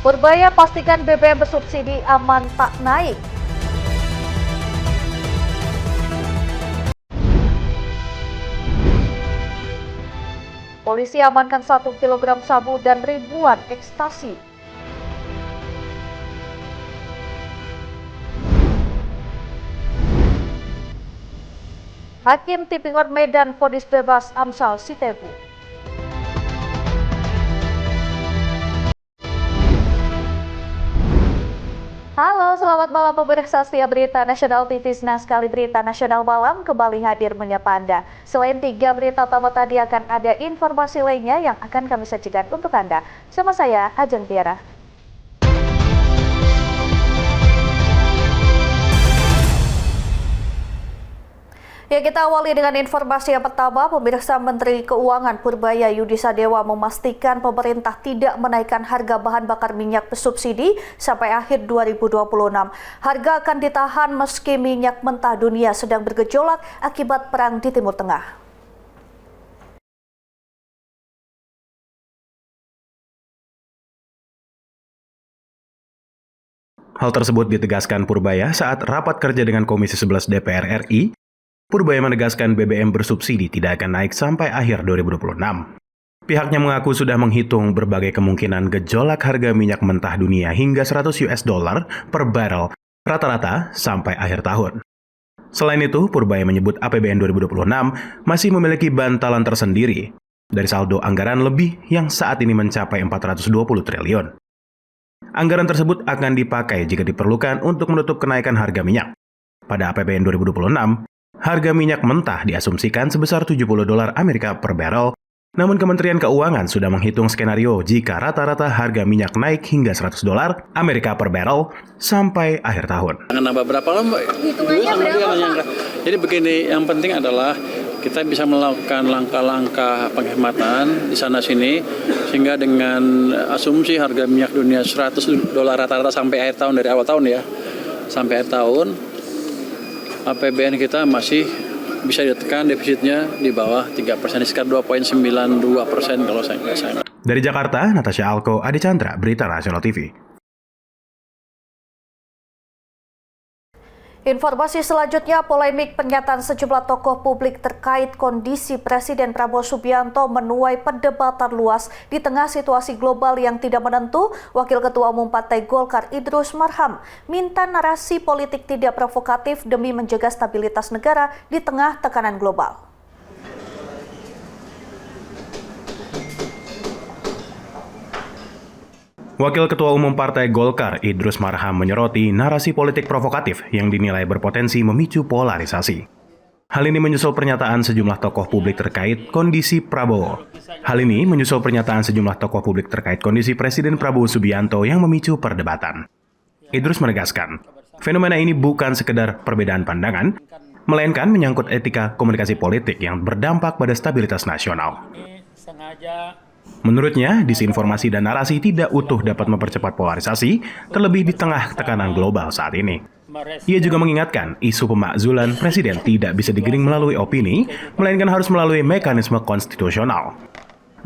Purbaya pastikan BBM bersubsidi aman tak naik. Polisi amankan 1 kilogram sabu dan ribuan ekstasi. Hakim Tipikor Medan vonis bebas Amsal Sitebu. Halo, selamat malam pemirsa setia Berita Nasional TV. Nah, sekali Berita Nasional Malam kembali hadir menyapa Anda. Selain 3 berita utama tadi, akan ada informasi lainnya yang akan kami sajikan untuk Anda. Sama saya, Ajeng Tiara. Ya, kita awali dengan informasi yang pertama. Pemirsa, Menteri Keuangan Purbaya Yudisadewa memastikan pemerintah tidak menaikkan harga bahan bakar minyak bersubsidi sampai akhir 2026. Harga akan ditahan meski minyak mentah dunia sedang bergejolak akibat perang di Timur Tengah. Hal tersebut ditegaskan Purbaya saat rapat kerja dengan Komisi 11 DPR RI. Purbaya menegaskan BBM bersubsidi tidak akan naik sampai akhir 2026. Pihaknya mengaku sudah menghitung berbagai kemungkinan gejolak harga minyak mentah dunia hingga $100 per barel rata-rata sampai akhir tahun. Selain itu, Purbaya menyebut APBN 2026 masih memiliki bantalan tersendiri dari saldo anggaran lebih yang saat ini mencapai 420 triliun. Anggaran tersebut akan dipakai jika diperlukan untuk menutup kenaikan harga minyak. Pada APBN 2026, harga minyak mentah diasumsikan sebesar $70 Amerika per barrel, namun Kementerian Keuangan sudah menghitung skenario jika rata-rata harga minyak naik hingga $100 Amerika per barrel sampai akhir tahun. Nambah berapa lama? Hitungannya berapa? Jadi begini, yang penting adalah kita bisa melakukan langkah-langkah penghematan di sana-sini, sehingga dengan asumsi harga minyak dunia $100 rata-rata sampai akhir tahun, dari awal tahun ya, sampai akhir tahun, APBN kita masih bisa ditekan defisitnya di bawah 3%, sekitar 2,92% kalau saya nggak salah. Dari Jakarta, Natasha Alko, Adi Chandra, Berita Nasional TV. Informasi selanjutnya, polemik pernyataan sejumlah tokoh publik terkait kondisi Presiden Prabowo Subianto menuai perdebatan luas di tengah situasi global yang tidak menentu. Wakil Ketua Umum Partai Golkar Idrus Marham minta narasi politik tidak provokatif demi menjaga stabilitas negara di tengah tekanan global. Wakil Ketua Umum Partai Golkar Idrus Marham menyoroti narasi politik provokatif yang dinilai berpotensi memicu polarisasi. Hal ini menyusul pernyataan sejumlah tokoh publik terkait kondisi Prabowo. Hal ini menyusul pernyataan sejumlah tokoh publik terkait kondisi Presiden Prabowo Subianto yang memicu perdebatan. Idrus menegaskan, fenomena ini bukan sekedar perbedaan pandangan, melainkan menyangkut etika komunikasi politik yang berdampak pada stabilitas nasional. Menurutnya, disinformasi dan narasi tidak utuh dapat mempercepat polarisasi, terlebih di tengah tekanan global saat ini. Ia juga mengingatkan, isu pemakzulan presiden tidak bisa digiring melalui opini, melainkan harus melalui mekanisme konstitusional.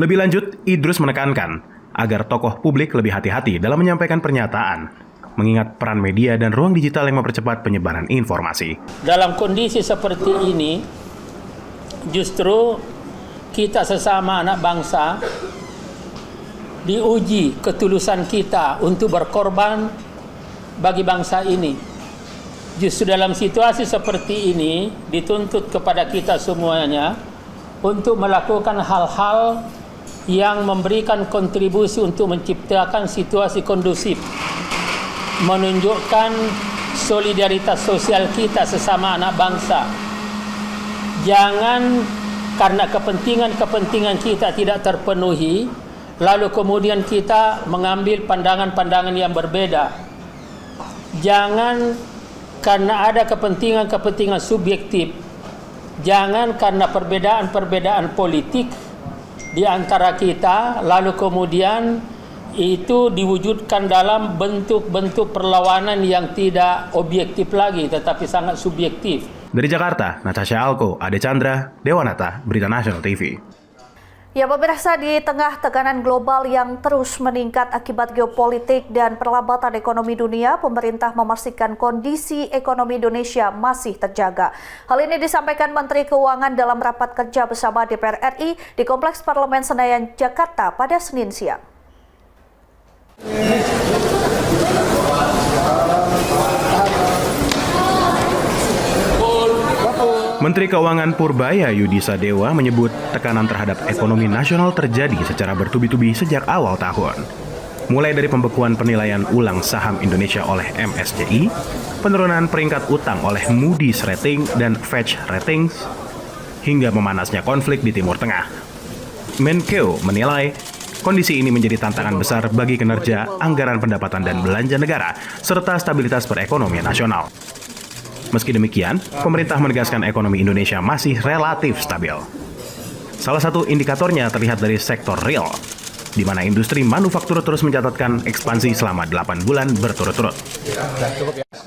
Lebih lanjut, Idrus menekankan agar tokoh publik lebih hati-hati dalam menyampaikan pernyataan, mengingat peran media dan ruang digital yang mempercepat penyebaran informasi. Dalam kondisi seperti ini, justru kita sesama anak bangsa diuji ketulusan kita untuk berkorban bagi bangsa ini. Justru dalam situasi seperti ini dituntut kepada kita semuanya untuk melakukan hal-hal yang memberikan kontribusi untuk menciptakan situasi kondusif, menunjukkan solidaritas sosial kita sesama anak bangsa. Jangan karena kepentingan kita tidak terpenuhi, lalu kemudian kita mengambil pandangan-pandangan yang berbeda. Jangan karena ada kepentingan subjektif. Jangan karena perbedaan politik di antara kita, lalu kemudian itu diwujudkan dalam bentuk-bentuk perlawanan yang tidak objektif lagi, tetapi sangat subjektif. Dari Jakarta, Natasha Alko, Ade Chandra, Dewanata, Berita Nasional TV. Ya pemirsa, di tengah tekanan global yang terus meningkat akibat geopolitik dan perlambatan ekonomi dunia, pemerintah memastikan kondisi ekonomi Indonesia masih terjaga. Hal ini disampaikan Menteri Keuangan dalam rapat kerja bersama DPR RI di Kompleks Parlemen Senayan, Jakarta pada Senin siang. Menteri Keuangan Purbaya Yudi Sadewa menyebut tekanan terhadap ekonomi nasional terjadi secara bertubi-tubi sejak awal tahun. Mulai dari pembekuan penilaian ulang saham Indonesia oleh MSCI, penurunan peringkat utang oleh Moody's Rating dan Fitch Ratings, hingga memanasnya konflik di Timur Tengah. Menkeu menilai kondisi ini menjadi tantangan besar bagi kinerja, anggaran pendapatan dan belanja negara, serta stabilitas perekonomian nasional. Meski demikian, pemerintah menegaskan ekonomi Indonesia masih relatif stabil. Salah satu indikatornya terlihat dari sektor real, di mana industri manufaktur terus mencatatkan ekspansi selama 8 bulan berturut-turut.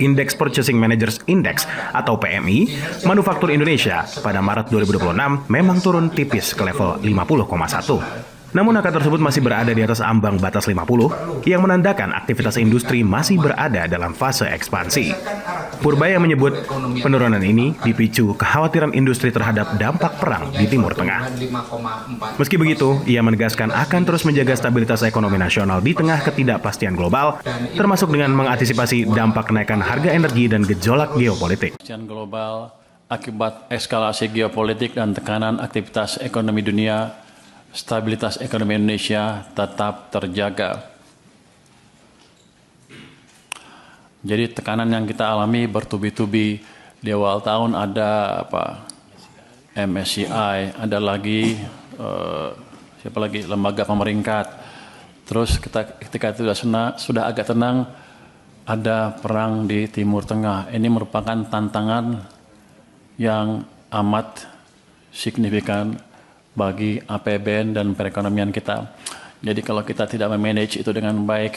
Indeks Purchasing Managers Index atau PMI, manufaktur Indonesia pada Maret 2026 memang turun tipis ke level 50,1. Namun angka tersebut masih berada di atas ambang batas 50, yang menandakan aktivitas industri masih berada dalam fase ekspansi. Purbaya menyebut penurunan ini dipicu kekhawatiran industri terhadap dampak perang di Timur Tengah. Meski begitu, ia menegaskan akan terus menjaga stabilitas ekonomi nasional di tengah ketidakpastian global, termasuk dengan mengantisipasi dampak kenaikan harga energi dan gejolak geopolitik. Global akibat eskalasi geopolitik dan tekanan aktivitas ekonomi dunia, stabilitas ekonomi Indonesia tetap terjaga. Jadi tekanan yang kita alami bertubi-tubi. Di awal tahun ada MSCI, ada lagi lembaga pemeringkat. Terus ketika itu sudah agak tenang, ada perang di Timur Tengah. Ini merupakan tantangan yang amat signifikan bagi APBN dan perekonomian kita. Jadi kalau kita tidak memanage itu dengan baik,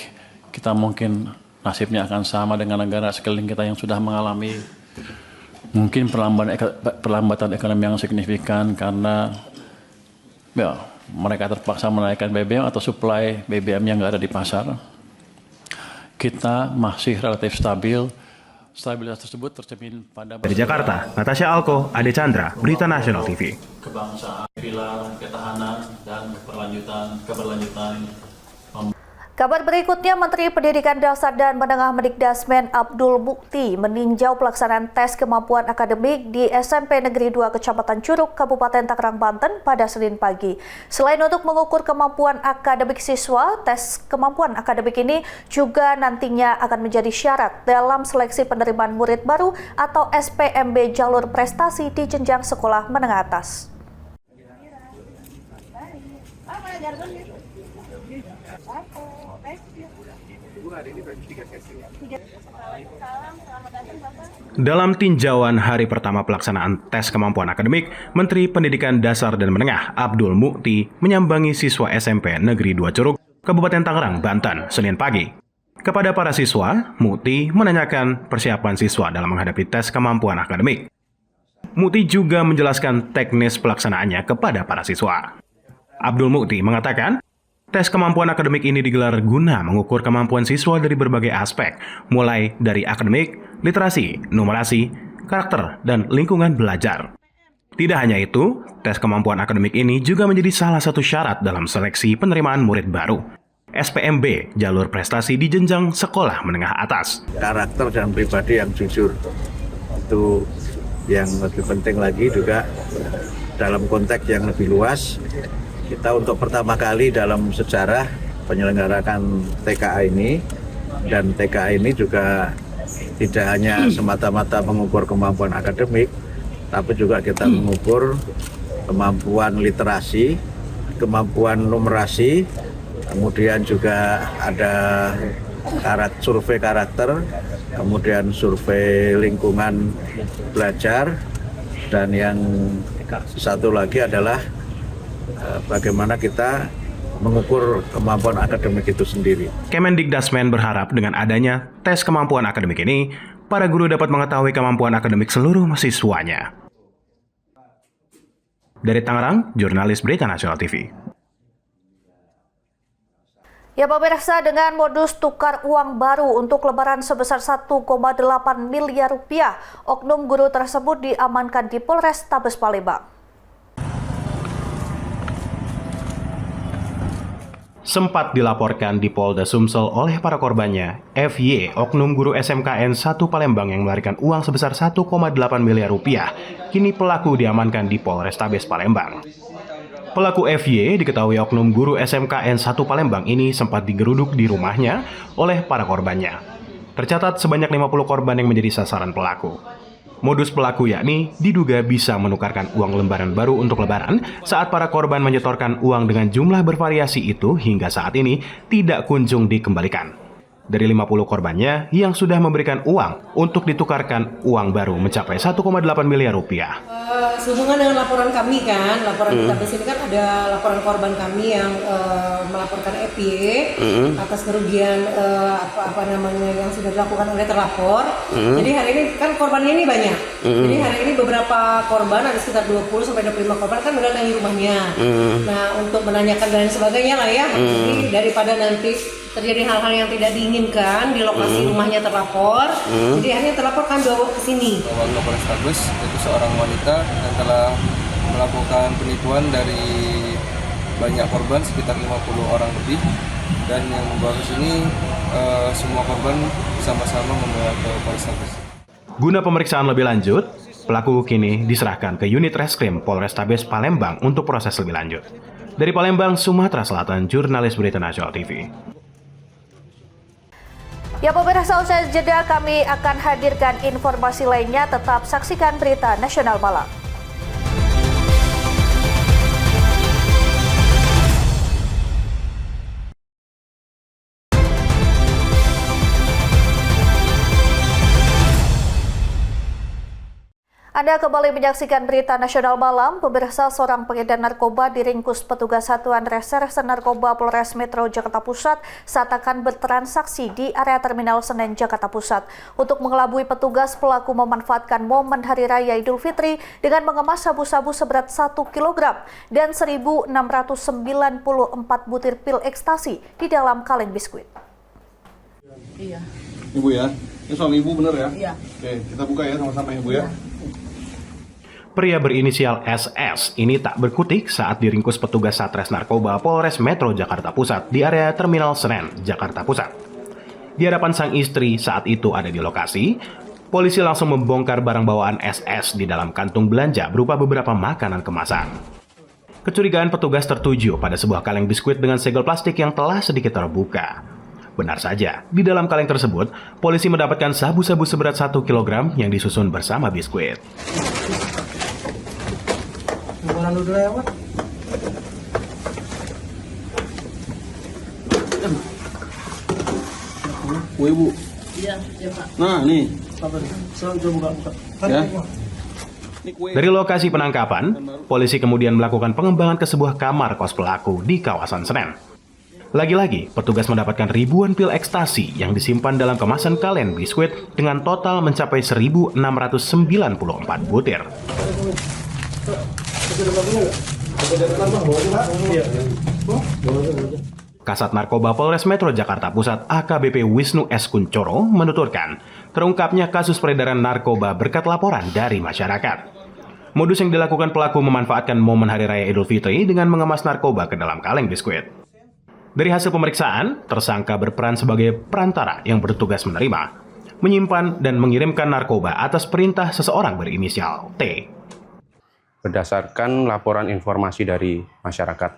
kita mungkin nasibnya akan sama dengan negara sekeliling kita yang sudah mengalami mungkin perlambatan ekonomi yang signifikan karena mereka terpaksa menaikkan BBM atau suplai BBM yang nggak ada di pasar. Kita masih relatif stabil. Stabilitas tersebut tercermin pada... Dari Jakarta, Natasha Alko, Ade Chandra, Berita Nasional TV. Kebangsaan, pilar, ketahanan, dan keberlanjutan. Kabar berikutnya, Menteri Pendidikan Dasar dan Menengah Mendikdasmen Abdul Mukti meninjau pelaksanaan tes kemampuan akademik di SMP Negeri 2 Kecamatan Curug, Kabupaten Tangerang, Banten pada Senin pagi. Selain untuk mengukur kemampuan akademik siswa, tes kemampuan akademik ini juga nantinya akan menjadi syarat dalam seleksi penerimaan murid baru atau SPMB jalur prestasi di jenjang sekolah menengah atas. Dalam tinjauan hari pertama pelaksanaan tes kemampuan akademik, Menteri Pendidikan Dasar dan Menengah Abdul Mukti menyambangi siswa SMP Negeri 2 Curug, Kabupaten Tangerang, Banten, Senin pagi. Kepada para siswa, Mukti menanyakan persiapan siswa dalam menghadapi tes kemampuan akademik. Mukti juga menjelaskan teknis pelaksanaannya kepada para siswa. Abdul Mukti mengatakan, tes kemampuan akademik ini digelar guna mengukur kemampuan siswa dari berbagai aspek, mulai dari akademik, literasi, numerasi, karakter, dan lingkungan belajar. Tidak hanya itu, tes kemampuan akademik ini juga menjadi salah satu syarat dalam seleksi penerimaan murid baru, SPMB, jalur prestasi di jenjang sekolah menengah atas. Karakter dan pribadi yang jujur, itu yang lebih penting lagi juga dalam konteks yang lebih luas. Kita untuk pertama kali dalam sejarah penyelenggarakan TKA ini, dan TKA ini juga tidak hanya semata-mata mengukur kemampuan akademik, tapi juga kita mengukur kemampuan literasi, kemampuan numerasi, kemudian juga ada survei karakter, kemudian survei lingkungan belajar, dan yang satu lagi adalah bagaimana kita mengukur kemampuan akademik itu sendiri. Kemendikdasmen berharap dengan adanya tes kemampuan akademik ini, para guru dapat mengetahui kemampuan akademik seluruh siswanya. Dari Tangerang, jurnalis Berita Nasional TV. Ya pemirsa, dengan modus tukar uang baru untuk lebaran sebesar 1,8 miliar rupiah, oknum guru tersebut diamankan di Polrestabes Palembang. Sempat dilaporkan di Polda Sumsel oleh para korbannya, FY, oknum guru SMKN 1 Palembang yang melarikan uang sebesar 1,8 miliar rupiah, kini pelaku diamankan di Polrestabes Palembang. Pelaku FY diketahui oknum guru SMKN 1 Palembang ini sempat digeruduk di rumahnya oleh para korbannya. Tercatat sebanyak 50 korban yang menjadi sasaran pelaku. Modus pelaku yakni diduga bisa menukarkan uang lembaran baru untuk lebaran saat para korban menyetorkan uang dengan jumlah bervariasi itu hingga saat ini tidak kunjung dikembalikan. Dari 50 korbannya yang sudah memberikan uang untuk ditukarkan uang baru mencapai 1,8 miliar rupiah. Sehubungan dengan laporan kami kan, laporan kita di sini kan ada laporan korban kami yang melaporkan FY atas kerugian yang sudah dilakukan oleh terlapor. Jadi hari ini kan korbannya ini banyak. Jadi hari ini beberapa korban ada sekitar 20 sampai 25 korban kan mendatangi rumahnya. Nah, untuk menanyakan dan sebagainya lah ya. Jadi daripada nanti terjadi hal-hal yang tidak diinginkan di lokasi rumahnya terlapor. Jadi akhirnya terlapor kan bawa ke sini. Warga Polrestabes itu seorang wanita yang telah melakukan penipuan dari banyak korban sekitar 50 orang lebih, dan yang membawa ke sini semua korban sama-sama membawa ke Polrestabes. Guna pemeriksaan lebih lanjut, pelaku kini diserahkan ke unit reskrim Polrestabes Palembang untuk proses lebih lanjut. Dari Palembang, Sumatera Selatan, jurnalis Berita Nasional TV. Ya pemirsa, usai jeda kami akan hadirkan informasi lainnya. Tetap saksikan Berita Nasional Malam. Anda kembali menyaksikan Berita Nasional Malam. Pemirsa, seorang pengedar narkoba diringkus petugas Satuan Reserse Narkoba Polres Metro Jakarta Pusat saat akan bertransaksi di area Terminal Senen Jakarta Pusat. Untuk mengelabui petugas, pelaku memanfaatkan momen Hari Raya Idul Fitri dengan mengemas sabu-sabu seberat 1 kg dan 1.694 butir pil ekstasi di dalam kaleng biskuit. Iya. Ibu ya, ini suami ibu bener ya? Iya. Oke, kita buka ya sama-sama ibu ya. Pria berinisial SS ini tak berkutik saat diringkus petugas Satres Narkoba Polres Metro Jakarta Pusat di area Terminal Senen, Jakarta Pusat. Di hadapan sang istri saat itu ada di lokasi, polisi langsung membongkar barang bawaan SS di dalam kantung belanja berupa beberapa makanan kemasan. Kecurigaan petugas tertuju pada sebuah kaleng biskuit dengan segel plastik yang telah sedikit terbuka. Benar saja, di dalam kaleng tersebut, polisi mendapatkan sabu-sabu seberat 1 kg yang disusun bersama biskuit. Orang udah lewat. Ibu. Iya, Pak. Nah, nih. Coba buka. Ya. Dari lokasi penangkapan, polisi kemudian melakukan pengembangan ke sebuah kamar kos pelaku di kawasan Senen. Lagi-lagi, petugas mendapatkan ribuan pil ekstasi yang disimpan dalam kemasan kaleng biskuit dengan total mencapai 1.694 butir. Kasat Narkoba Polres Metro Jakarta Pusat AKBP Wisnu S. Kuncoro menuturkan terungkapnya kasus peredaran narkoba berkat laporan dari masyarakat. Modus yang dilakukan pelaku memanfaatkan momen Hari Raya Idul Fitri dengan mengemas narkoba ke dalam kaleng biskuit. Dari hasil pemeriksaan, tersangka berperan sebagai perantara yang bertugas menerima, menyimpan, dan mengirimkan narkoba atas perintah seseorang berinisial T. Berdasarkan laporan informasi dari masyarakat,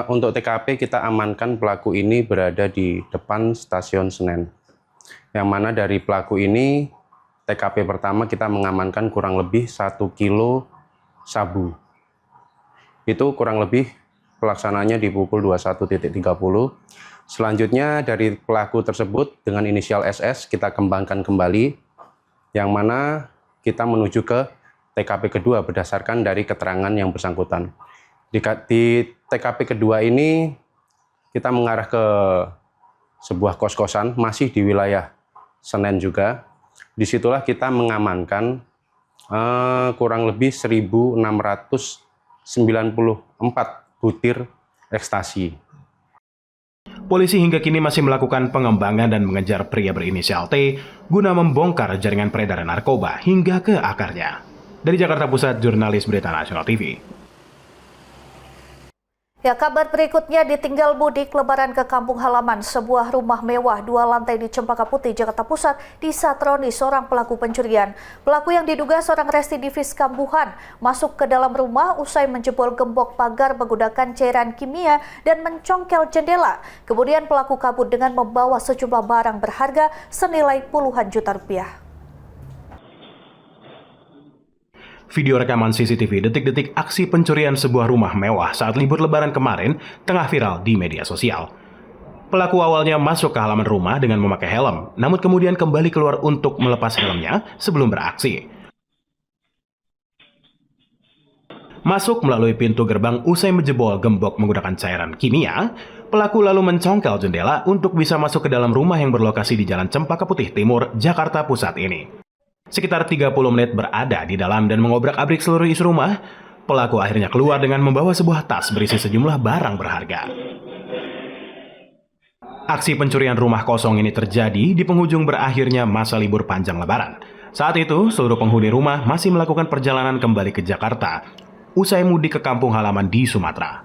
untuk TKP kita amankan pelaku ini berada di depan stasiun Senen. Yang mana dari pelaku ini, TKP pertama kita mengamankan kurang lebih 1 kilo sabu. Itu kurang lebih pelaksananya di pukul 21.30. Selanjutnya dari pelaku tersebut dengan inisial SS kita kembangkan kembali, yang mana kita menuju ke TKP kedua berdasarkan dari keterangan yang bersangkutan. Di TKP kedua ini kita mengarah ke sebuah kos-kosan masih di wilayah Senen juga. Disitulah kita mengamankan kurang lebih 1.694 butir ekstasi. Polisi hingga kini masih melakukan pengembangan dan mengejar pria berinisial T guna membongkar jaringan peredaran narkoba hingga ke akarnya. Dari Jakarta Pusat, jurnalis Berita Nasional TV. Ya, kabar berikutnya ditinggal mudik lebaran ke kampung halaman. Sebuah rumah mewah 2 lantai di Cempaka Putih, Jakarta Pusat disatroni seorang pelaku pencurian. Pelaku yang diduga seorang residivis kambuhan masuk ke dalam rumah usai menjebol gembok pagar menggunakan cairan kimia dan mencongkel jendela. Kemudian pelaku kabur dengan membawa sejumlah barang berharga senilai puluhan juta rupiah. Video rekaman CCTV detik-detik aksi pencurian sebuah rumah mewah saat libur lebaran kemarin tengah viral di media sosial. Pelaku awalnya masuk ke halaman rumah dengan memakai helm, namun kemudian kembali keluar untuk melepas helmnya sebelum beraksi. Masuk melalui pintu gerbang usai menjebol gembok menggunakan cairan kimia, pelaku lalu mencongkel jendela untuk bisa masuk ke dalam rumah yang berlokasi di Jalan Cempaka Putih Timur, Jakarta Pusat ini. Sekitar 30 menit berada di dalam dan mengobrak-abrik seluruh isi rumah, pelaku akhirnya keluar dengan membawa sebuah tas berisi sejumlah barang berharga. Aksi pencurian rumah kosong ini terjadi di penghujung berakhirnya masa libur panjang lebaran. Saat itu, seluruh penghuni rumah masih melakukan perjalanan kembali ke Jakarta, usai mudik ke kampung halaman di Sumatera.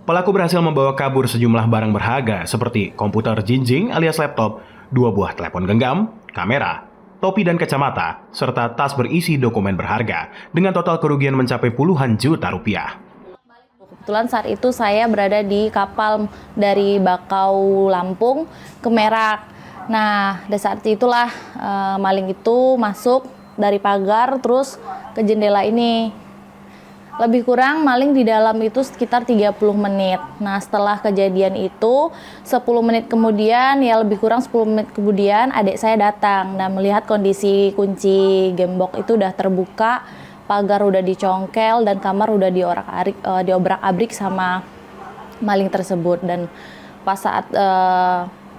Pelaku berhasil membawa kabur sejumlah barang berharga seperti komputer jinjing alias laptop, 2 buah telepon genggam, kamera, topi dan kacamata, serta tas berisi dokumen berharga dengan total kerugian mencapai puluhan juta rupiah. Kebetulan saat itu saya berada di kapal dari Bakau Lampung ke Merak. Nah, di saat itulah maling itu masuk dari pagar terus ke jendela ini. Lebih kurang maling di dalam itu sekitar 30 menit. Nah, setelah kejadian itu 10 menit kemudian, ya lebih kurang 10 menit kemudian adik saya datang dan melihat kondisi kunci gembok itu udah terbuka, pagar udah dicongkel dan kamar udah diobrak-abrik sama maling tersebut. Dan pas saat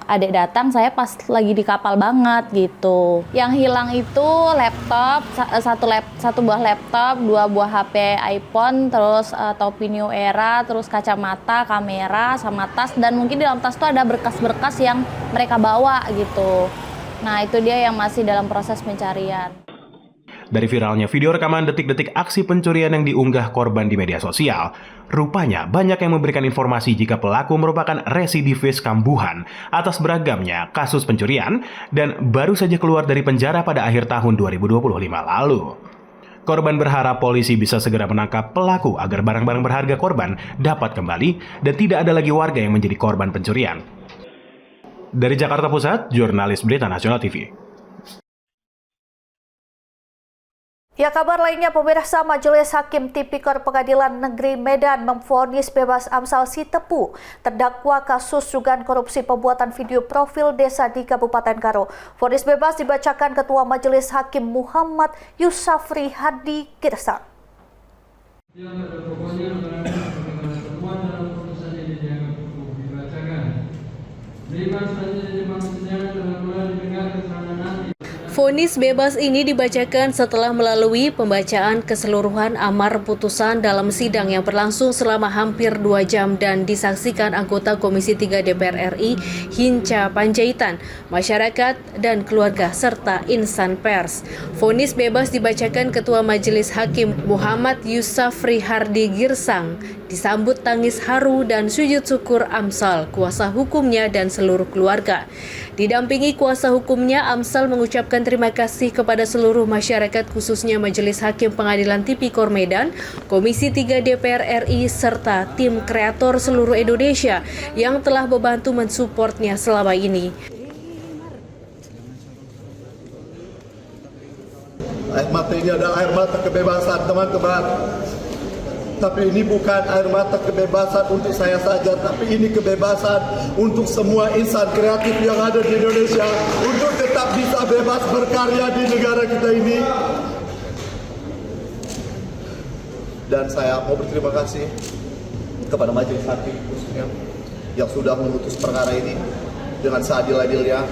adik datang, saya pas lagi di kapal banget gitu. Yang hilang itu laptop, satu buah laptop, 2 buah HP iPhone, terus topi New Era, terus kacamata, kamera, sama tas. Dan mungkin di dalam tas itu ada berkas-berkas yang mereka bawa gitu. Nah, itu dia yang masih dalam proses pencarian. Dari viralnya video rekaman detik-detik aksi pencurian yang diunggah korban di media sosial, rupanya banyak yang memberikan informasi jika pelaku merupakan residivis kambuhan atas beragamnya kasus pencurian dan baru saja keluar dari penjara pada akhir tahun 2025 lalu. Korban berharap polisi bisa segera menangkap pelaku agar barang-barang berharga korban dapat kembali dan tidak ada lagi warga yang menjadi korban pencurian. Dari Jakarta Pusat, jurnalis Berita Nasional TV. Ya, kabar lainnya, pemirsa, Majelis Hakim Tipikor Pengadilan Negeri Medan memvonis bebas Amsal Sitepu, terdakwa kasus dugaan korupsi pembuatan video profil desa di Kabupaten Karo. Vonis bebas dibacakan Ketua Majelis Hakim Muhammad Yusafri Hardi Girsang. Yang pada pokoknya bagaimana temuan dalam putusan ini dianggap cukup dibacakan. Terima selanjutnya maksudnya telah mulai didengar keterangan nanti. Vonis bebas ini dibacakan setelah melalui pembacaan keseluruhan amar putusan dalam sidang yang berlangsung selama hampir 2 jam dan disaksikan anggota Komisi 3 DPR RI, Hinca Panjaitan, masyarakat dan keluarga serta insan pers. Vonis bebas dibacakan Ketua Majelis Hakim Muhammad Yusafri Hardi Girsang, disambut tangis haru dan sujud syukur Amsal, kuasa hukumnya dan seluruh keluarga. Didampingi kuasa hukumnya, Amsal mengucapkan terima kasih kepada seluruh masyarakat khususnya Majelis Hakim Pengadilan Tipikor Medan, Komisi 3 DPR RI, serta tim kreator seluruh Indonesia yang telah membantu mensupportnya selama ini. Air mata ini adalah air mata kebebasan, teman-teman. Tapi ini bukan air mata kebebasan untuk saya saja, tapi ini kebebasan untuk semua insan kreatif yang ada di Indonesia untuk tetap bisa bebas berkarya di negara kita ini. Dan saya mau berterima kasih kepada Majelis Hakim khususnya yang sudah memutus perkara ini dengan seadil-adilnya.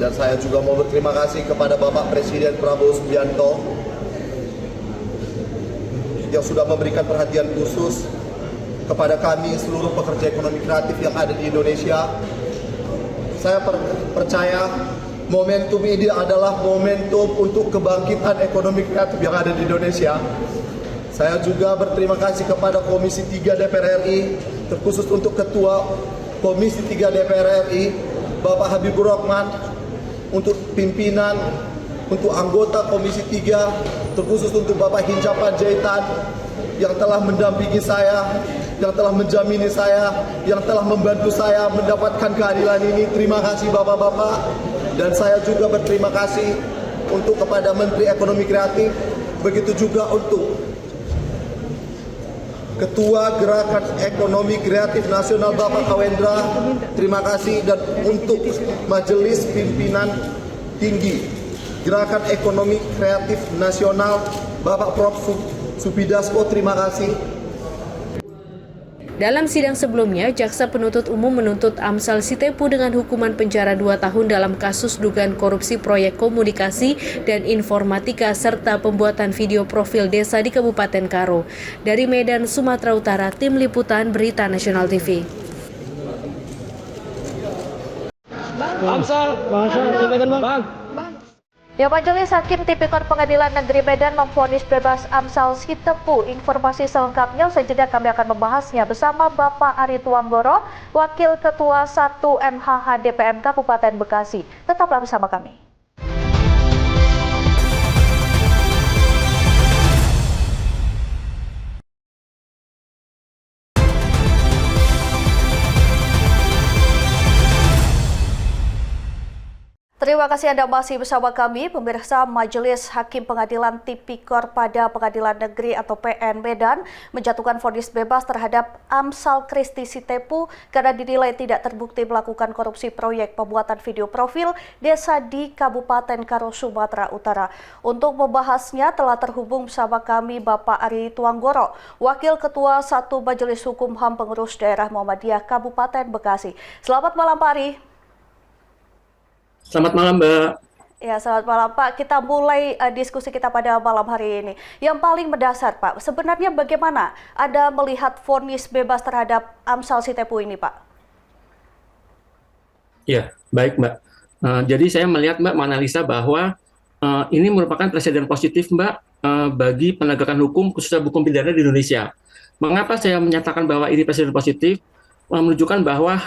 Dan saya juga mau berterima kasih kepada Bapak Presiden Prabowo Subianto yang sudah memberikan perhatian khusus kepada kami seluruh pekerja ekonomi kreatif yang ada di Indonesia. Saya percaya momentum ini adalah momentum untuk kebangkitan ekonomi kreatif yang ada di Indonesia. Saya juga berterima kasih kepada Komisi 3 DPR RI, terkhusus untuk Ketua Komisi 3 DPR RI, Bapak Habibur Rahman, untuk pimpinan, untuk anggota Komisi 3, terkhusus untuk Bapak Hinca Panjaitan yang telah mendampingi saya, yang telah menjamini saya, yang telah membantu saya mendapatkan keadilan ini. Terima kasih Bapak-Bapak. Dan saya juga berterima kasih untuk kepada Menteri Ekonomi Kreatif, begitu juga untuk Ketua Gerakan Ekonomi Kreatif Nasional Bapak Kawendra, terima kasih, dan untuk Majelis Pimpinan Tinggi Gerakan Ekonomi Kreatif Nasional Bapak Prof. Supidasko, terima kasih. Dalam sidang sebelumnya, Jaksa Penuntut Umum menuntut Amsal Sitepu dengan hukuman penjara 2 tahun dalam kasus dugaan korupsi proyek komunikasi dan informatika serta pembuatan video profil desa di Kabupaten Karo. Dari Medan, Sumatera Utara, Tim Liputan Berita Nasional TV. Ya, Majelis Hakim Tipikor Pengadilan Negeri Medan memvonis bebas Amsal Sitepu. Informasi selengkapnya sejenak kami akan membahasnya bersama Bapak Ari Tuanggoro, Wakil Ketua 1 MHH DPM Kabupaten Bekasi. Tetaplah bersama kami. Terima kasih Anda masih bersama kami, pemirsa. Majelis Hakim Pengadilan Tipikor pada Pengadilan Negeri atau PN Medan menjatuhkan vonis bebas terhadap Amsal Kristi Sitepu karena dinilai tidak terbukti melakukan korupsi proyek pembuatan video profil desa di Kabupaten Karo, Sumatera Utara. Untuk membahasnya telah terhubung bersama kami Bapak Ari Tuanggoro, Wakil Ketua 1 Majelis Hukum HAM Pengurus Daerah Muhammadiyah Kabupaten Bekasi. Selamat malam Pak Ari. Selamat malam, Mbak. Ya, selamat malam, Pak. Kita mulai diskusi kita pada malam hari ini. Yang paling mendasar, Pak, sebenarnya bagaimana Anda melihat vonis bebas terhadap Amsal Sitepu ini, Pak? Ya, baik, Mbak. Jadi saya melihat, Mbak, menganalisa bahwa ini merupakan presiden positif, Mbak, bagi penegakan hukum, khususnya hukum pidana di Indonesia. Mengapa saya menyatakan bahwa ini presiden positif? Menunjukkan bahwa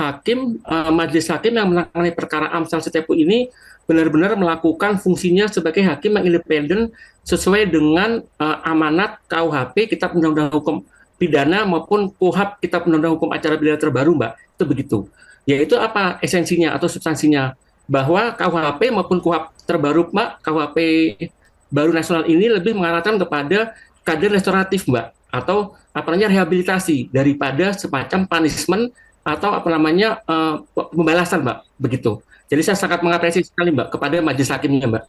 majelis hakim yang menangani perkara Amsal Sitepu ini benar-benar melakukan fungsinya sebagai hakim yang independen sesuai dengan amanat KUHP, Kitab Undang-Undang Hukum Pidana, maupun KUHAP, Kitab Undang-Undang Hukum Acara Pidana terbaru, Mbak. Itu begitu. Yaitu apa esensinya atau substansinya? Bahwa KUHP maupun KUHAP terbaru, Mbak, KUHP baru nasional ini lebih mengarahkan kepada kader restoratif, Mbak, atau rehabilitasi daripada semacam punishment atau pembalasan, Mbak, begitu. Jadi saya sangat mengapresiasi sekali, Mbak, kepada majelis hakimnya, Mbak.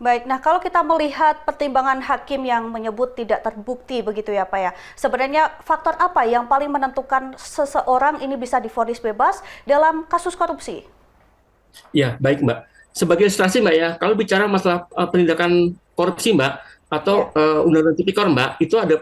Baik, nah kalau kita melihat pertimbangan hakim yang menyebut tidak terbukti begitu ya Pak ya, sebenarnya faktor apa yang paling menentukan seseorang ini bisa divonis bebas dalam kasus korupsi? Ya, baik, Mbak. Sebagai ilustrasi, Mbak, ya, kalau bicara masalah penindakan korupsi, Mbak, atau Undang-Undang Tipikor, Mbak, itu ada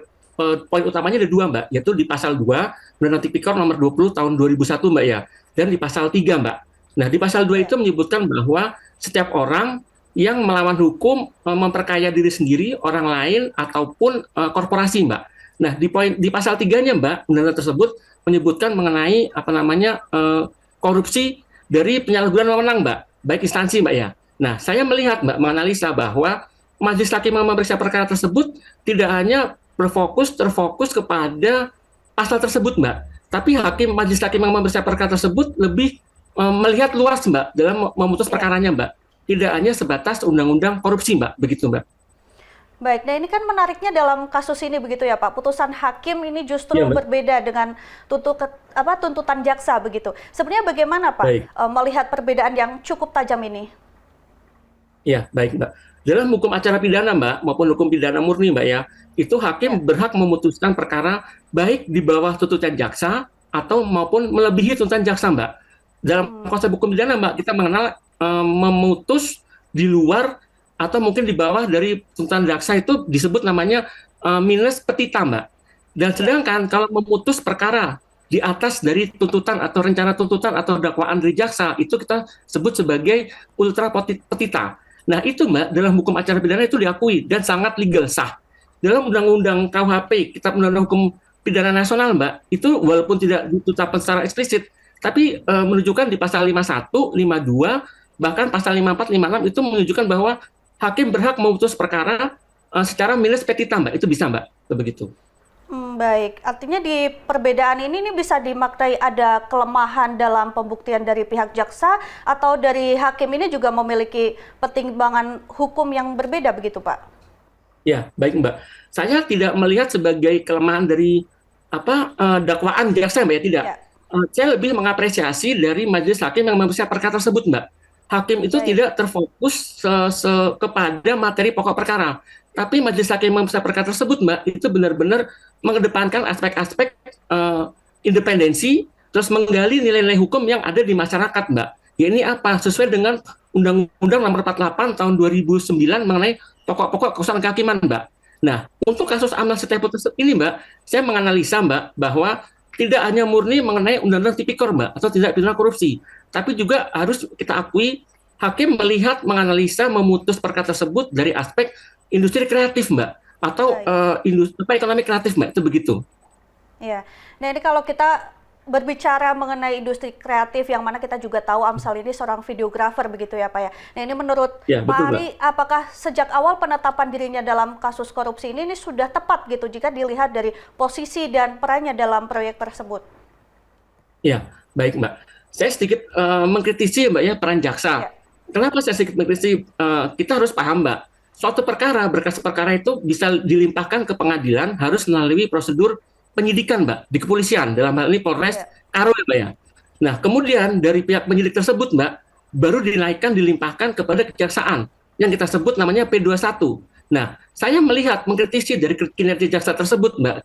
poin utamanya ada 2, Mbak, yaitu di pasal 2 Undang-Undang Tipikor nomor 20 tahun 2001, Mbak, ya, dan di pasal 3, Mbak. Nah, di pasal 2 itu menyebutkan bahwa setiap orang yang melawan hukum memperkaya diri sendiri, orang lain, ataupun korporasi, Mbak. Nah, di pasal 3-nya, Mbak, undang-undang tersebut menyebutkan mengenai korupsi dari penyalahgunaan wewenang, Mbak, baik instansi, Mbak, ya. Nah, saya melihat, Mbak, menganalisa bahwa majelis hakim yang memeriksa perkara tersebut tidak hanya terfokus kepada pasal tersebut, Mbak. Tapi majelis hakim yang memeriksa perkara tersebut lebih melihat luas, Mbak, dalam memutus perkaranya, Mbak. Tidak hanya sebatas undang-undang korupsi, Mbak. Begitu, Mbak. Baik, nah ini kan menariknya dalam kasus ini begitu ya Pak. Putusan hakim ini justru berbeda dengan tuntutan jaksa begitu. Sebenarnya bagaimana Pak melihat perbedaan yang cukup tajam ini? Ya, baik, Mbak. Dalam hukum acara pidana, Mbak, maupun hukum pidana murni, Mbak, ya, itu hakim berhak memutuskan perkara baik di bawah tuntutan jaksa atau maupun melebihi tuntutan jaksa, Mbak. Dalam konsep hukum pidana, Mbak, kita mengenal memutus di luar atau mungkin di bawah dari tuntutan jaksa itu disebut namanya minus petita, Mbak. Dan sedangkan kalau memutus perkara di atas dari tuntutan atau rencana tuntutan atau dakwaan dari jaksa, itu kita sebut sebagai ultra petita. Nah itu, Mbak, dalam hukum acara pidana itu diakui dan sangat legal sah. Dalam Undang-Undang KUHP, Kitab Undang-Undang Hukum Pidana Nasional, Mbak, itu walaupun tidak ditetapkan secara eksplisit, tapi menunjukkan di pasal 51, 52, bahkan pasal 54, 56 itu menunjukkan bahwa hakim berhak memutus perkara secara minus petita, Mbak. Itu bisa, Mbak, begitu. Baik, artinya di perbedaan ini bisa dimaknai ada kelemahan dalam pembuktian dari pihak jaksa atau dari hakim ini juga memiliki pertimbangan hukum yang berbeda begitu, Pak? Ya, baik, Mbak. Saya tidak melihat sebagai kelemahan dari dakwaan jaksa, Mbak, ya, tidak. Ya. Saya lebih mengapresiasi dari majelis hakim yang memeriksa perkara tersebut, Mbak. Hakim itu tidak terfokus kepada materi pokok perkara, tapi majelis hakim yang memeriksa perkara tersebut, Mbak, itu benar-benar mengedepankan aspek-aspek independensi, terus menggali nilai-nilai hukum yang ada di masyarakat, Mbak. Ya ini apa? Sesuai dengan Undang-Undang Nomor 48 Tahun 2009 mengenai pokok-pokok keusahaan kehakiman, Mbak. Nah, untuk kasus Amel Setiapu ini, Mbak, saya menganalisa, Mbak, bahwa tidak hanya murni mengenai Undang-Undang Tipikor, Mbak, atau tindak pidana korupsi, tapi juga harus kita akui hakim melihat, menganalisa, memutus perkara tersebut dari aspek industri kreatif, Mbak, atau industri ekonomi kreatif, Mbak, itu begitu. Iya. Nah, ini kalau kita berbicara mengenai industri kreatif yang mana kita juga tahu Amsal ini seorang videografer begitu ya, Pak ya. Nah, ini menurut Pak Ari, apakah sejak awal penetapan dirinya dalam kasus korupsi ini sudah tepat gitu jika dilihat dari posisi dan perannya dalam proyek tersebut? Ya, baik, Mbak. Saya sedikit mengkritisi, Mbak, ya, peran jaksa. Ya. Kenapa saya sedikit mengkritisi? Kita harus paham, Mbak, suatu perkara, berkas perkara itu bisa dilimpahkan ke pengadilan harus melalui prosedur penyidikan, Mbak, di kepolisian, dalam hal ini Polres Karo, Mbak, ya. Nah, kemudian dari pihak penyidik tersebut, Mbak, baru dinaikkan, dilimpahkan kepada kejaksaan yang kita sebut namanya P21. Nah, saya melihat, mengkritisi dari kinerja jaksa tersebut, Mbak,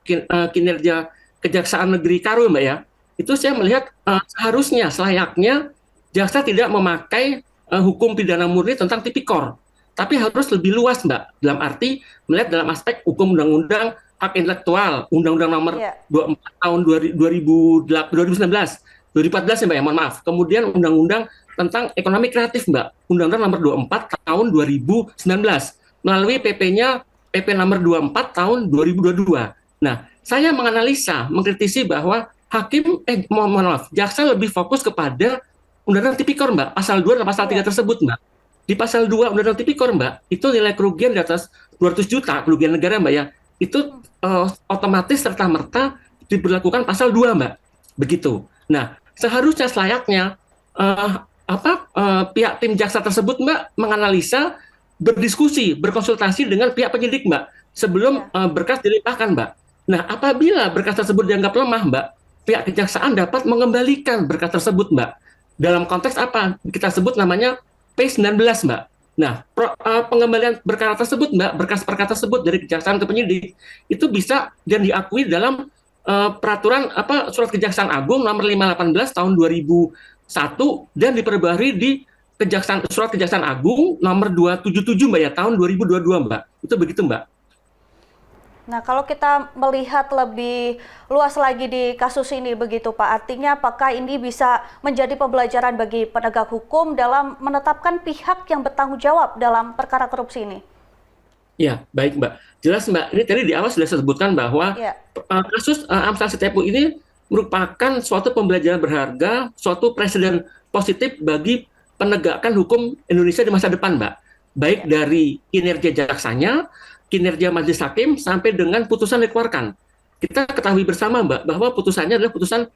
kinerja Kejaksaan Negeri Karo, Mbak, ya, itu saya melihat seharusnya, selayaknya jaksa tidak memakai hukum pidana murni tentang tipikor, tapi harus lebih luas, Mbak, dalam arti melihat dalam aspek hukum undang-undang hak intelektual, Undang-Undang Nomor 24 Tahun 2014 ya, Mbak, ya, mohon maaf. Kemudian Undang-Undang tentang ekonomi kreatif, Mbak, Undang-Undang Nomor 24 Tahun 2019 melalui PP-nya PP Nomor 24 Tahun 2022. Nah, saya menganalisa, mengkritisi bahwa jaksa lebih fokus kepada Undang-Undang Tipikor, Mbak, pasal 2 dan pasal 3 tersebut, Mbak. Di pasal 2 Undang-Undang Tipikor, Mbak, itu nilai kerugian di atas 200 juta kerugian negara, Mbak, ya. Itu otomatis serta-merta diberlakukan pasal 2, Mbak. Begitu. Nah, seharusnya selayaknya pihak tim jaksa tersebut, Mbak, menganalisa, berdiskusi, berkonsultasi dengan pihak penyidik, Mbak, sebelum berkas dilimpahkan, Mbak. Nah, apabila berkas tersebut dianggap lemah, Mbak, pihak kejaksaan dapat mengembalikan berkas tersebut, Mbak. Dalam konteks apa? Kita sebut namanya P19, Mbak. Nah, pengembalian perkara tersebut, Mbak, berkas perkara tersebut dari kejaksaan ke penyidik itu bisa dan diakui dalam peraturan Surat Kejaksaan Agung Nomor 518 Tahun 2001 dan diperbarui di Surat Kejaksaan Agung Nomor 277, Mbak, ya, Tahun 2022, Mbak. Itu begitu, Mbak. Nah, kalau kita melihat lebih luas lagi di kasus ini begitu, Pak, artinya apakah ini bisa menjadi pembelajaran bagi penegak hukum dalam menetapkan pihak yang bertanggung jawab dalam perkara korupsi ini? Ya, baik, Mbak. Jelas, Mbak. Ini tadi di awal sudah saya sebutkan bahwa kasus Amsal Setiapu ini merupakan suatu pembelajaran berharga, suatu presiden positif bagi penegakan hukum Indonesia di masa depan, Mbak. Baik dari kinerja jaksanya, kinerja majelis hakim, sampai dengan putusan dikeluarkan. Kita ketahui bersama, Mbak, bahwa putusannya adalah putusan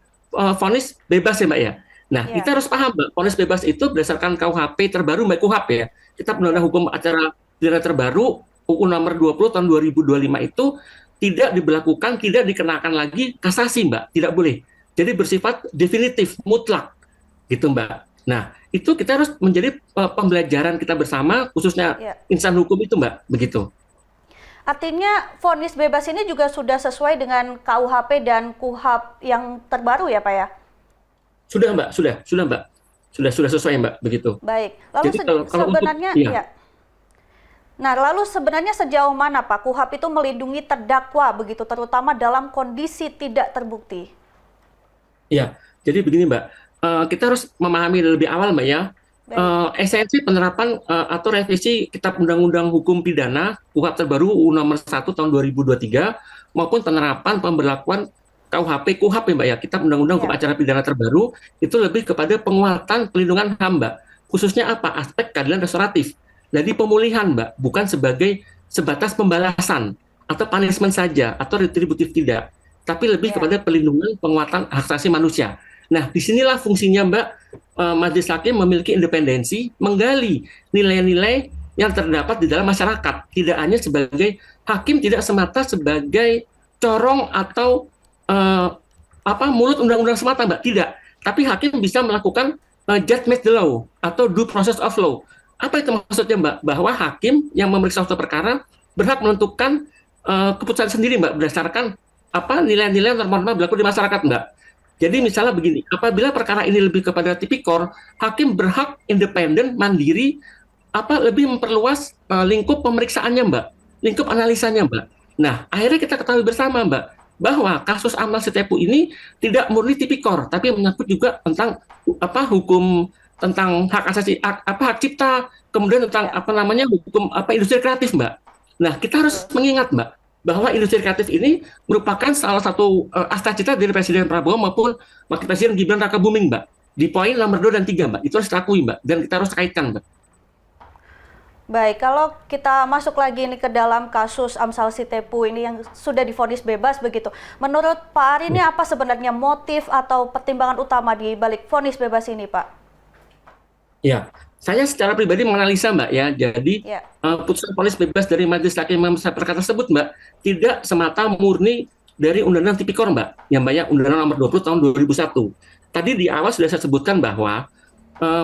vonis bebas, ya, Mbak, ya. Nah, kita harus paham, Mbak, vonis bebas itu berdasarkan KUHP terbaru, Mbak, KUHP, ya. Kita Undang-Undang Hukum Acara Pidana terbaru, UU Nomor 20 Tahun 2025 itu tidak diberlakukan, tidak dikenakan lagi kasasi, Mbak. Tidak boleh. Jadi bersifat definitif, mutlak. Gitu, Mbak. Nah, itu kita harus menjadi pembelajaran kita bersama, khususnya insan hukum itu, Mbak. Begitu. Artinya vonis bebas ini juga sudah sesuai dengan KUHP dan KUHAP yang terbaru ya, Pak, ya? Sudah, Mbak. Sudah, Mbak. Sudah sesuai, Mbak. Begitu. Baik. Lalu jadi, kalau sebenarnya untuk, ya. Nah, lalu sebenarnya sejauh mana Pak KUHP itu melindungi terdakwa begitu, terutama dalam kondisi tidak terbukti? Ya, jadi begini Mbak, kita harus memahami lebih awal Mbak ya, esensi penerapan atau revisi Kitab Undang-Undang Hukum Pidana KUHP terbaru UU Nomor 1 Tahun 2023 maupun penerapan pemberlakuan KUHP ya Mbak ya, Kitab Undang-Undang Hukum Acara Pidana terbaru itu lebih kepada penguatan pelindungan HAM Mbak, khususnya apa? Aspek keadilan restoratif. Jadi pemulihan Mbak, bukan sebagai sebatas pembalasan atau punishment saja atau retributif tidak, tapi lebih kepada pelindungan penguatan hak asasi manusia. Nah, disinilah fungsinya Mbak, Majelis Hakim memiliki independensi menggali nilai-nilai yang terdapat di dalam masyarakat, tidak hanya sebagai hakim, tidak semata sebagai corong atau mulut undang-undang semata Mbak, tidak. Tapi hakim bisa melakukan judgment the law atau due process of law. Apa itu maksudnya Mbak? Bahwa hakim yang memeriksa suatu perkara berhak menentukan keputusan sendiri Mbak berdasarkan nilai-nilai norma-norma berlaku di masyarakat Mbak. Jadi misalnya begini, apabila perkara ini lebih kepada tipikor, hakim berhak independen, mandiri, lebih memperluas lingkup pemeriksaannya Mbak, lingkup analisanya Mbak. Nah, akhirnya kita ketahui bersama Mbak bahwa kasus Amsal Sitepu ini tidak murni tipikor, tapi menyangkut juga tentang hukum tentang hak asasi hak cipta, kemudian tentang hukum industri kreatif Mbak. Nah, kita harus mengingat Mbak bahwa industri kreatif ini merupakan salah satu cita dari Presiden Prabowo maupun Wakil Presiden Gibran Rakabuming Mbak. Di poin nomor 2 dan 3 Mbak. Itu harus diakui Mbak dan kita harus kaitkan Mbak. Baik, kalau kita masuk lagi ini ke dalam kasus Amsal Sitepu ini yang sudah divonis bebas begitu. Menurut Pak Ari ini apa sebenarnya motif atau pertimbangan utama di balik vonis bebas ini, Pak? Ya, saya secara pribadi menganalisa Mbak ya, jadi putusan vonis bebas dari Majelis Hakim perkara tersebut Mbak tidak semata murni dari Undang-Undang Tipikor Mbak, yang banyak Undang-Undang Nomor 20 Tahun 2001. Tadi di awal sudah saya sebutkan bahwa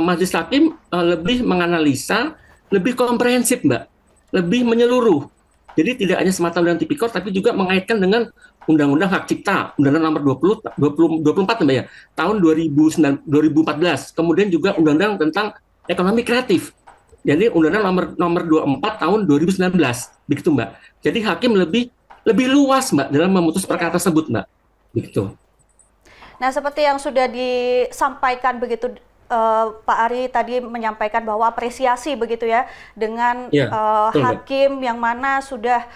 Majelis Hakim lebih menganalisa, lebih komprehensif Mbak, lebih menyeluruh. Jadi tidak hanya semata Undang-Undang Tipikor, tapi juga mengaitkan dengan Undang-Undang Hak Cipta, Undang-Undang Nomor 24 Mbak ya, tahun 2014. Kemudian juga Undang-Undang tentang Ekonomi Kreatif. Jadi Undang-Undang Nomor 24 tahun 2019, begitu Mbak. Jadi hakim lebih luas Mbak dalam memutus perkara tersebut Mbak, begitu. Nah, seperti yang sudah disampaikan begitu Pak Ari tadi menyampaikan bahwa apresiasi begitu ya dengan hakim yang mana sudah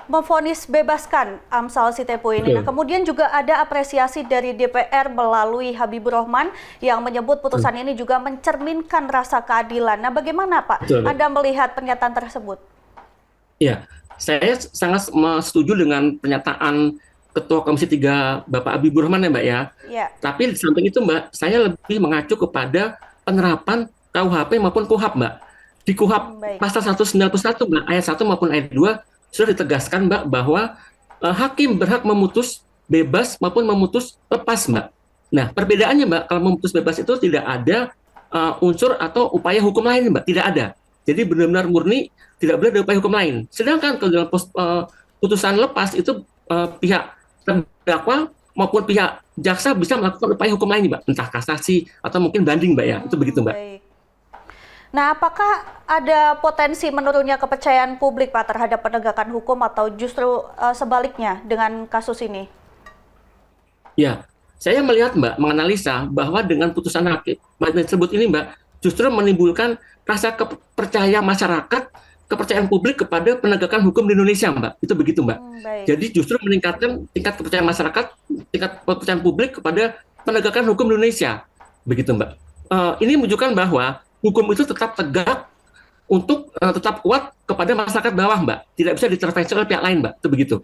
memvonis bebaskan Amsal Sitepu ini. Nah, kemudian juga ada apresiasi dari DPR melalui Habibur Rahman yang menyebut putusan ini juga mencerminkan rasa keadilan. Nah, bagaimana Pak Anda melihat pernyataan tersebut? Ya, saya sangat setuju dengan pernyataan Ketua Komisi 3 Bapak Habibur Rahman ya Mbak ya. Tapi di samping itu Mbak, saya lebih mengacu kepada penerapan KUHP maupun KUHAP Mbak. Di KUHAP pasal 191 Mbak, ayat 1 maupun ayat 2 sudah ditegaskan Mbak bahwa hakim berhak memutus bebas maupun memutus lepas Mbak. Nah, perbedaannya Mbak, kalau memutus bebas itu tidak ada unsur atau upaya hukum lain Mbak, tidak ada. Jadi benar-benar murni, tidak boleh ada upaya hukum lain. Sedangkan kalau dalam putusan lepas itu pihak terdakwa maupun pihak jaksa bisa melakukan upaya hukum lain Mbak, entah kasasi atau mungkin banding Mbak ya, itu begitu Mbak. Baik. Nah, apakah ada potensi menurunnya kepercayaan publik Pak terhadap penegakan hukum atau justru sebaliknya dengan kasus ini? Ya, saya melihat Mbak, menganalisa bahwa dengan putusan hakim tersebut ini Mbak, justru menimbulkan rasa kepercayaan masyarakat, kepercayaan publik kepada penegakan hukum di Indonesia Mbak, itu begitu Mbak. Jadi justru meningkatkan tingkat kepercayaan masyarakat, tingkat kepercayaan publik kepada penegakan hukum di Indonesia, begitu Mbak. Ini menunjukkan bahwa hukum itu tetap tegak untuk tetap kuat kepada masyarakat bawah Mbak, tidak bisa diintervensi oleh pihak lain Mbak, itu begitu.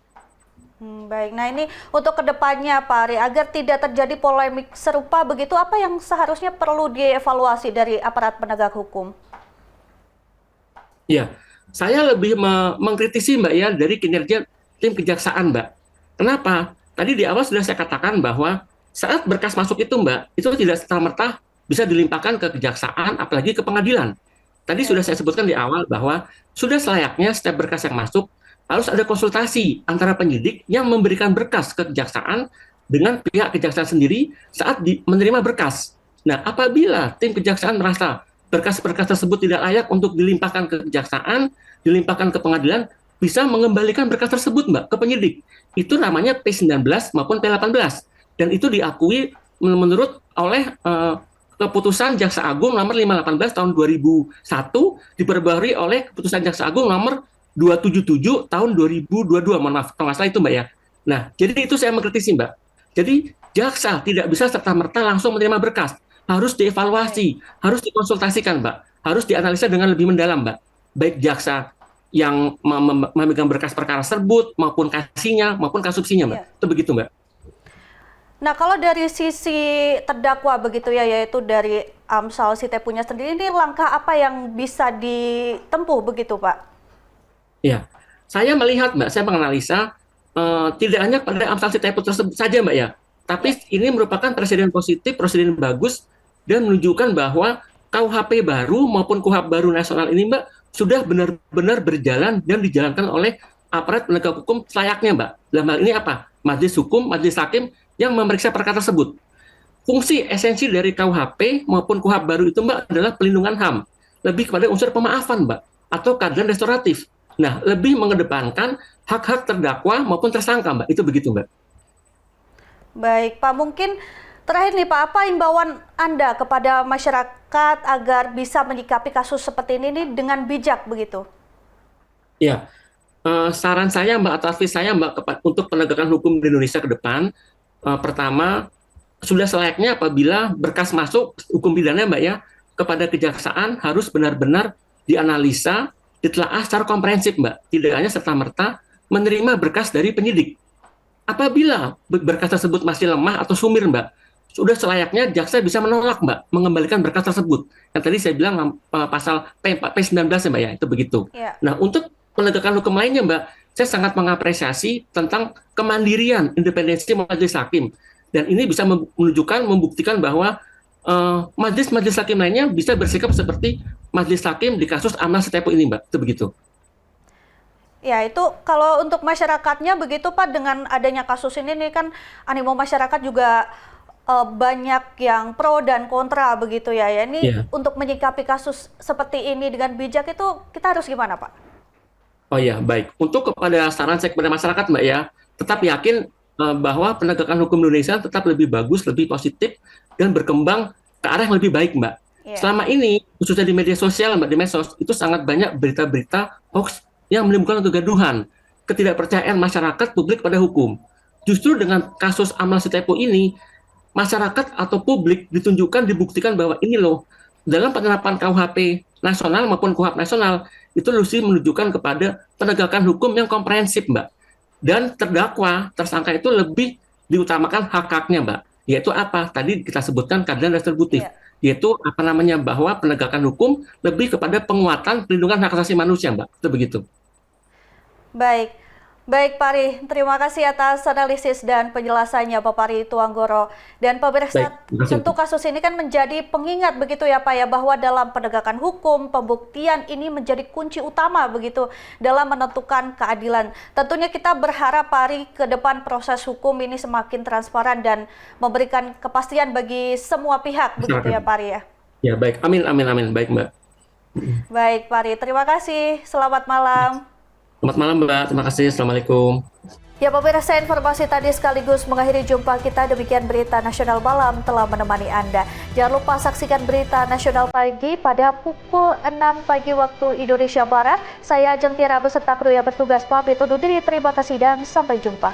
Baik, nah ini untuk kedepannya Pak Ari, agar tidak terjadi polemik serupa begitu, apa yang seharusnya perlu dievaluasi dari aparat penegak hukum? Ya, saya lebih mengkritisi Mbak ya dari kinerja tim kejaksaan Mbak. Kenapa? Tadi di awal sudah saya katakan bahwa saat berkas masuk itu Mbak, itu tidak serta-merta bisa dilimpahkan ke kejaksaan, apalagi ke pengadilan. Tadi sudah saya sebutkan di awal bahwa sudah selayaknya setiap berkas yang masuk harus ada konsultasi antara penyidik yang memberikan berkas ke kejaksaan dengan pihak kejaksaan sendiri saat menerima berkas. Nah, apabila tim kejaksaan merasa berkas-berkas tersebut tidak layak untuk dilimpahkan ke kejaksaan, dilimpahkan ke pengadilan bisa mengembalikan berkas tersebut Mbak ke penyidik. Itu namanya P19 maupun P18 dan itu diakui menurut oleh keputusan Jaksa Agung nomor 518 tahun 2001 diperbarui oleh keputusan Jaksa Agung nomor 277 tahun 2022. Mohon maaf kalau nggak salah itu Mbak ya. Nah, jadi itu saya mengkritisi Mbak. Jadi jaksa tidak bisa serta-merta langsung menerima berkas. Harus dievaluasi, harus dikonsultasikan Mbak. Harus dianalisa dengan lebih mendalam Mbak. Baik jaksa yang memegang berkas perkara tersebut maupun kasihnya maupun kasubsinya Mbak. Itu begitu Mbak. Nah, kalau dari sisi terdakwa begitu ya, yaitu dari Amsal Sitepunya sendiri, ini langkah apa yang bisa ditempuh begitu Pak? Ya, saya melihat Mbak, saya menganalisa tidak hanya pada Amsal Sitepu tersebut saja Mbak ya, tapi ini merupakan presiden positif, presiden bagus, dan menunjukkan bahwa KUHP baru maupun KUHP baru nasional ini Mbak, sudah benar-benar berjalan dan dijalankan oleh aparat penegak hukum selayaknya Mbak. Dalam hal ini apa? Majelis Hukum, Majelis Hakim, yang memeriksa perkara tersebut. Fungsi esensi dari KUHP maupun KUHP baru itu Mbak adalah pelindungan HAM. Lebih kepada unsur pemaafan Mbak, atau keadilan restoratif. Nah, lebih mengedepankan hak-hak terdakwa maupun tersangka Mbak, itu begitu Mbak. Baik Pak, mungkin terakhir nih Pak, apa imbauan Anda kepada masyarakat agar bisa menyikapi kasus seperti ini dengan bijak begitu? Ya, saran saya Mbak atau advice saya Mbak untuk penegakan hukum di Indonesia ke depan, pertama, sudah selayaknya apabila berkas masuk hukum pidana Mbak ya, kepada kejaksaan harus benar-benar dianalisa, ditelaah secara komprehensif Mbak. Tidak hanya serta-merta menerima berkas dari penyidik. Apabila berkas tersebut masih lemah atau sumir Mbak, sudah selayaknya jaksa bisa menolak Mbak, mengembalikan berkas tersebut. Yang tadi saya bilang pasal P19 ya Mbak ya, itu begitu. Ya. Nah, untuk penegakan hukum lainnya Mbak, saya sangat mengapresiasi tentang kemandirian independensi majelis hakim, dan ini bisa menunjukkan, membuktikan bahwa majelis hakim lainnya bisa bersikap seperti majelis hakim di kasus Amsal Sitepu ini Mbak, itu begitu. Ya, itu kalau untuk masyarakatnya begitu Pak, dengan adanya kasus ini kan animo masyarakat juga banyak yang pro dan kontra begitu ya. Ini untuk menyikapi kasus seperti ini dengan bijak itu kita harus gimana Pak? Oh ya, baik. Untuk kepada saran saya kepada masyarakat Mbak ya, tetap yakin bahwa penegakan hukum Indonesia tetap lebih bagus, lebih positif, dan berkembang ke arah yang lebih baik Mbak. Selama ini, khususnya di media sosial Mbak, di medsos, itu sangat banyak berita-berita hoax yang menimbulkan kegaduhan, ketidakpercayaan masyarakat publik pada hukum. Justru dengan kasus Amsal Sitepu ini, masyarakat atau publik ditunjukkan, dibuktikan bahwa ini loh, dalam penerapan KUHP nasional maupun KUHP nasional, itu harus menunjukkan kepada penegakan hukum yang komprehensif Mbak. Dan terdakwa, tersangka itu lebih diutamakan hak-haknya Mbak. Yaitu apa? Tadi kita sebutkan keadilan retributif. Yaitu apa namanya, bahwa penegakan hukum lebih kepada penguatan pelindungan hak asasi manusia Mbak. Itu begitu. Baik. Baik Pak Ri, terima kasih atas analisis dan penjelasannya Bapak Ri Tuanggoro. Dan pemirsa, tentu kasus ini kan menjadi pengingat begitu ya Pak ya, bahwa dalam penegakan hukum, pembuktian ini menjadi kunci utama begitu dalam menentukan keadilan. Tentunya kita berharap Pak Ri ke depan proses hukum ini semakin transparan dan memberikan kepastian bagi semua pihak begitu ya Pak Ri ya. Ya baik, amin, amin, amin. Baik Mbak. Baik Pak Ri, terima kasih. Selamat malam. Selamat malam Mbak, terima kasih. Assalamualaikum. Ya pemirsa, informasi tadi sekaligus mengakhiri jumpa kita. Demikian Berita Nasional Malam telah menemani Anda. Jangan lupa saksikan Berita Nasional Pagi pada pukul 6 pagi waktu Indonesia Barat. Saya Ajeng Tiara beserta kru yang bertugas pamit undur diri. Terima kasih dan sampai jumpa.